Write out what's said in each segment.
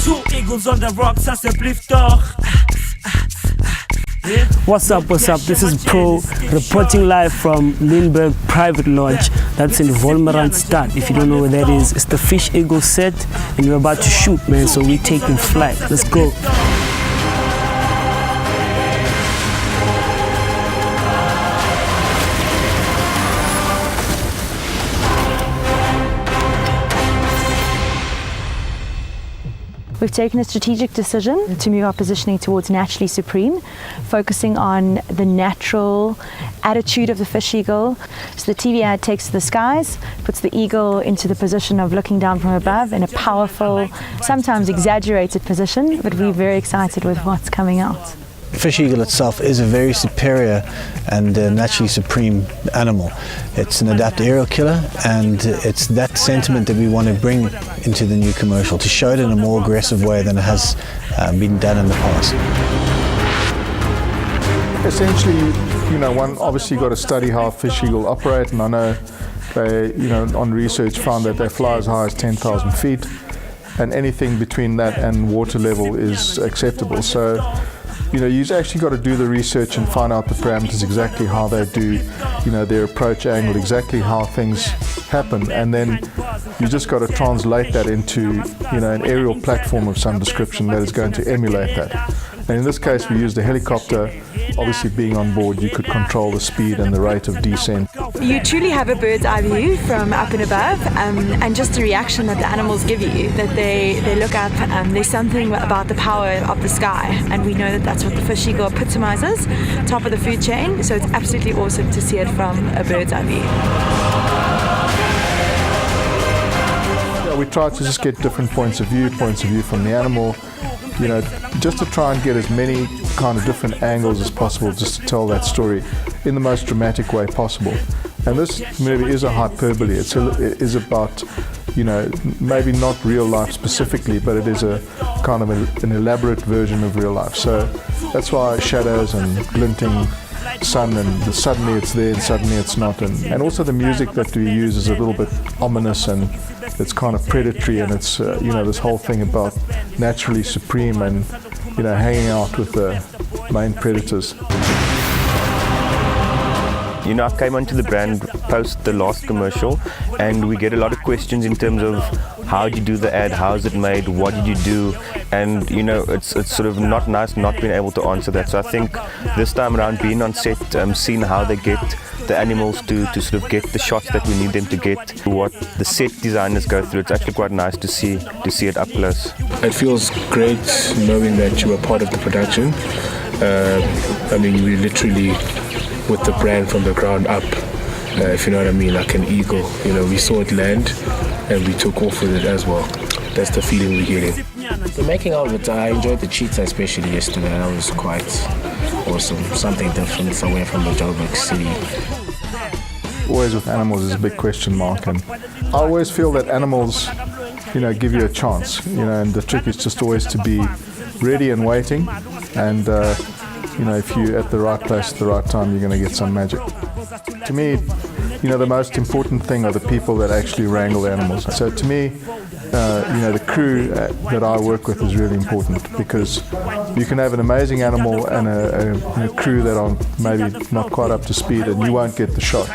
Two eagles on the rocks, asseblief doch. What's up? This is Pro reporting live from Lindbergh Private Lodge. That's in Wolmerandstad. If you don't know where that is, it's the Fish Eagle set, and we're about to shoot, man. So we're taking flight. Let's go. We've taken a strategic decision to move our positioning towards naturally supreme, focusing on the natural attitude of the fish eagle. So the TV ad takes to the skies, puts the eagle into the position of looking down from above in a powerful, sometimes exaggerated position, but we're very excited with what's coming out. The fish eagle itself is a very superior and naturally supreme animal. It's an adapted aerial killer, and it's that sentiment that we want to bring into the new commercial, to show it in a more aggressive way than it has been done in the past. Essentially, one obviously got to study how fish eagle operate, and I know they, on research found that they fly as high as 10,000 feet, and anything between that and water level is acceptable. So, you've actually got to do the research and find out the parameters, exactly how they do, their approach angle, exactly how things happen, and then you just got to translate that into, an aerial platform of some description that is going to emulate that. And in this case, we used a helicopter. Obviously, being on board, you could control the speed and the rate of descent. You truly have a bird's eye view from up and above, and just the reaction that the animals give you, that they look up, there's something about the power of the sky, and we know that that's what the fish eagle epitomizes, top of the food chain, so it's absolutely awesome to see it from a bird's eye view. Yeah, we try to just get different points of view from the animal, just to try and get as many kind of different angles as possible, just to tell that story in the most dramatic way possible. And this movie is a hyperbole. It is about, maybe not real life specifically, but it is a kind of an elaborate version of real life. So that's why shadows and glinting sun, and suddenly it's there and suddenly it's not. And also the music that we use is a little bit ominous, and it's kind of predatory, and it's this whole thing about naturally supreme and hanging out with the main predators. I came onto the brand post the last commercial, and we get a lot of questions in terms of how did you do the ad, how is it made, what did you do, and it's sort of not nice not being able to answer that. So I think this time around, being on set, seeing how they get the animals to sort of get the shots that we need them to get, what the set designers go through, it's actually quite nice to see it up close. It feels great knowing that you were part of the production. We literally with the brand from the ground up, if you know what I mean, like an eagle. We saw it land and we took off with it as well. That's the feeling we're getting. The making of it, I enjoyed the cheetah especially yesterday. That was quite awesome. Something different away from the Joburg city. Always with animals is a big question mark, and I always feel that animals, give you a chance, and the trick is just always to be ready and waiting, and if you're at the right place at the right time, you're going to get some magic. To me, the most important thing are the people that actually wrangle the animals. So to me, the crew that I work with is really important, because you can have an amazing animal and a crew that are maybe not quite up to speed, and you won't get the shot.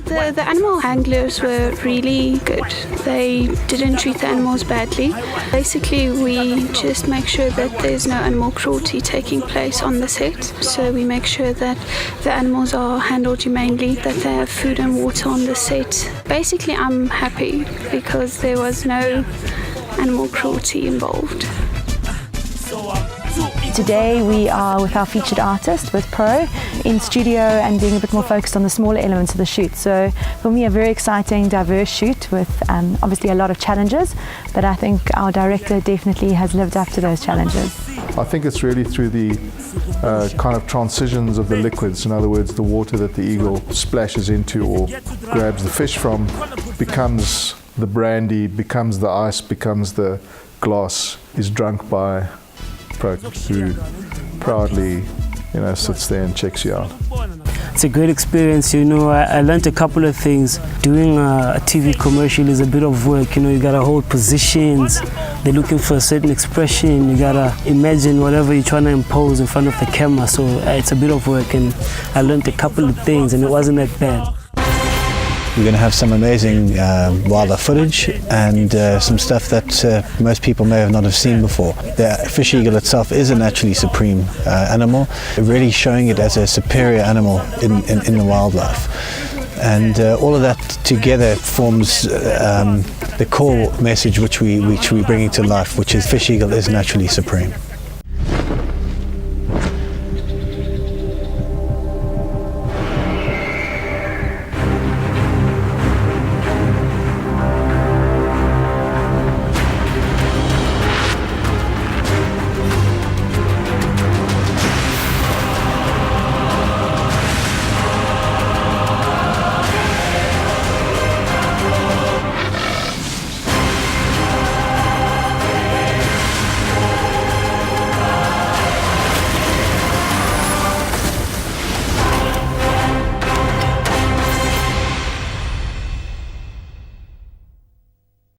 The animal handlers were really good. They didn't treat the animals badly. Basically, we just make sure that there's no animal cruelty taking place on the set. So we make sure that the animals are handled humanely, that they have food and water on the set. Basically, I'm happy because there was no animal cruelty involved. Today we are with our featured artist, with Pro, in studio and being a bit more focused on the smaller elements of the shoot. So for me, a very exciting, diverse shoot with obviously a lot of challenges, but I think our director definitely has lived up to those challenges. I think it's really through the kind of transitions of the liquids. In other words, the water that the eagle splashes into or grabs the fish from becomes the brandy, becomes the ice, becomes the glass, is drunk by Pro, who proudly, sits there and checks you out. It's a great experience, you know. I learned a couple of things. Doing a TV commercial is a bit of work, you know. You gotta hold positions, they're looking for a certain expression, you gotta imagine whatever you're trying to impose in front of the camera, so it's a bit of work, and I learned a couple of things and it wasn't that bad. We're going to have some amazing wildlife footage and some stuff that most people may have not have seen before. The fish eagle itself is a naturally supreme animal, really showing it as a superior animal in the wildlife. And all of that together forms the core message which we're bringing to life, which is fish eagle is naturally supreme.